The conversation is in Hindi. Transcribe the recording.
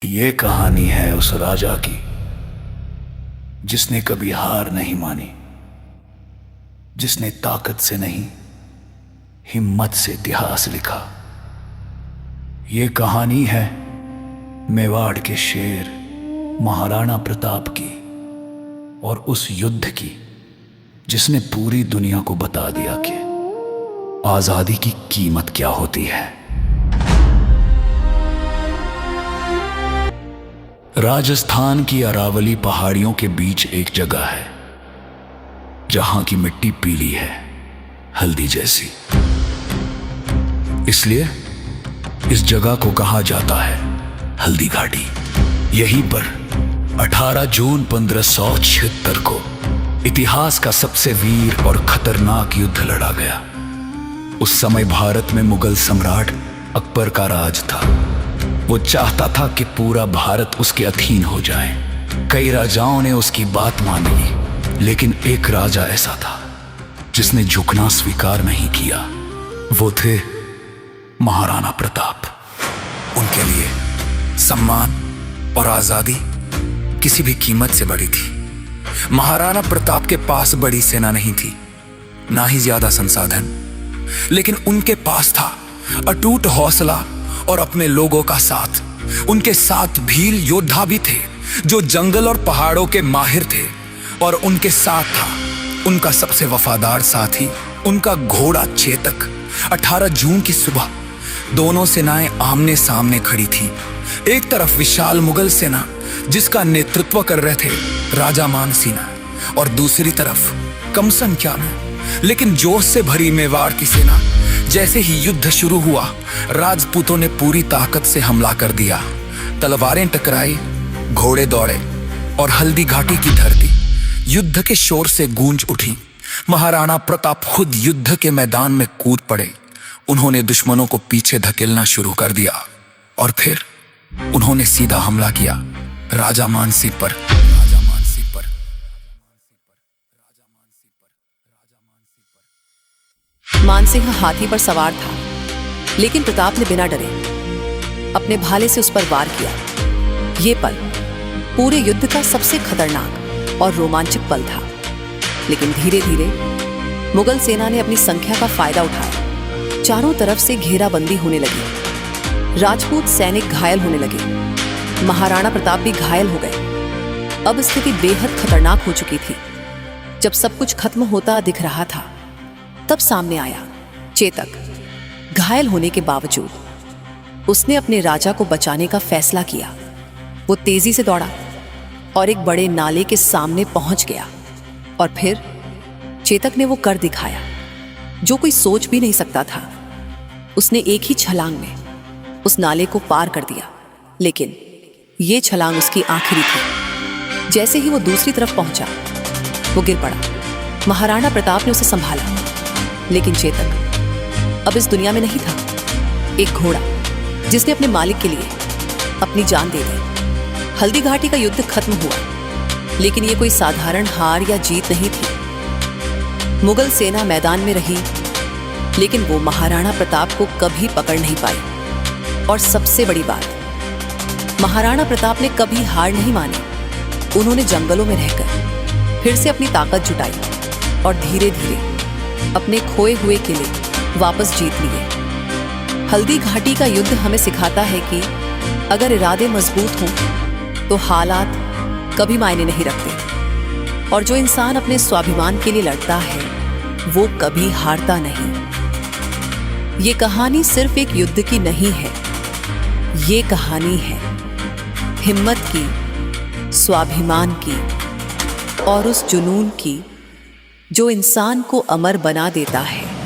ये कहानी है उस राजा की जिसने कभी हार नहीं मानी, जिसने ताकत से नहीं हिम्मत से इतिहास लिखा। ये कहानी है मेवाड़ के शेर महाराणा प्रताप की और उस युद्ध की जिसने पूरी दुनिया को बता दिया कि आजादी की कीमत क्या होती है। राजस्थान की अरावली पहाड़ियों के बीच एक जगह है जहां की मिट्टी पीली है, हल्दी जैसी। इसलिए इस जगह को कहा जाता है हल्दी घाटी। यहीं पर 18 जून 1576 को इतिहास का सबसे वीर और खतरनाक युद्ध लड़ा गया। उस समय भारत में मुगल सम्राट अकबर का राज था। वो चाहता था कि पूरा भारत उसके अधीन हो जाए। कई राजाओं ने उसकी बात मान ली, लेकिन एक राजा ऐसा था जिसने झुकना स्वीकार नहीं किया। वो थे महाराणा प्रताप। उनके लिए सम्मान और आजादी किसी भी कीमत से बड़ी थी। महाराणा प्रताप के पास बड़ी सेना नहीं थी, ना ही ज्यादा संसाधन, लेकिन उनके पास था अटूट हौसला और अपने लोगों का साथ। उनके साथ भील योद्धा भी थे जो जंगल और पहाड़ों के माहिर थे, और उनके साथ था उनका सबसे वफादार साथी, उनका घोड़ा चेतक। 18 जून की सुबह दोनों सेनाएं आमने सामने खड़ी थी। एक तरफ विशाल मुगल सेना जिसका नेतृत्व कर रहे थे राजा मानसिंह, और दूसरी तरफ कम संख्या में लेकिन जोश से भरी मेवाड़ की सेना। जैसे ही युद्ध शुरू हुआ, राजपूतों ने पूरी ताकत से हमला कर दिया। तलवारें टकराई, घोड़े दौड़े और हल्दी घाटी की धरती युद्ध के शोर से गूंज उठी। महाराणा प्रताप खुद युद्ध के मैदान में कूद पड़े। उन्होंने दुश्मनों को पीछे धकेलना शुरू कर दिया और फिर उन्होंने सीधा हमला किया राजा मानसिंह पर। मानसिंह हाथी पर सवार था, लेकिन प्रताप ने बिना डरे अपने भाले से उस पर वार किया। यह पल पूरे युद्ध का सबसे खतरनाक और रोमांचक पल था। लेकिन धीरे धीरे मुगल सेना ने अपनी संख्या का फायदा उठाया। चारों तरफ से घेराबंदी होने लगी। राजपूत सैनिक घायल होने लगे। महाराणा प्रताप भी घायल हो गए। अब स्थिति बेहद खतरनाक हो चुकी थी। जब सब कुछ खत्म होता दिख रहा था, तब सामने आया चेतक। घायल होने के बावजूद उसने अपने राजा को बचाने का फैसला किया। वो तेजी से दौड़ा और एक बड़े नाले के सामने पहुंच गया, और फिर चेतक ने वो कर दिखाया जो कोई सोच भी नहीं सकता था। उसने एक ही छलांग में उस नाले को पार कर दिया, लेकिन ये छलांग उसकी आखिरी थी। जैसे ही वो दूसरी तरफ पहुंचा, वो गिर पड़ा। महाराणा प्रताप ने उसे संभाला, लेकिन चेतक अब इस दुनिया में नहीं था। एक घोड़ा जिसने अपने मालिक के लिए अपनी जान दे दी। हल्दी घाटी का युद्ध खत्म हुआ, लेकिन यह कोई साधारण हार या जीत नहीं थी। मुगल सेना मैदान में रही, लेकिन वो महाराणा प्रताप को कभी पकड़ नहीं पाई। और सबसे बड़ी बात, महाराणा प्रताप ने कभी हार नहीं मानी। उन्होंने जंगलों में रहकर फिर से अपनी ताकत जुटाई और धीरे धीरे अपने खोए हुए किले वापस जीत लिए। हल्दी घाटी का युद्ध हमें सिखाता है कि अगर इरादे मजबूत हों तो हालात कभी मायने नहीं रखते, और जो इंसान अपने स्वाभिमान के लिए लड़ता है वो कभी हारता नहीं। ये कहानी सिर्फ एक युद्ध की नहीं है, ये कहानी है हिम्मत की, स्वाभिमान की और उस जुनून की जो इंसान को अमर बना देता है।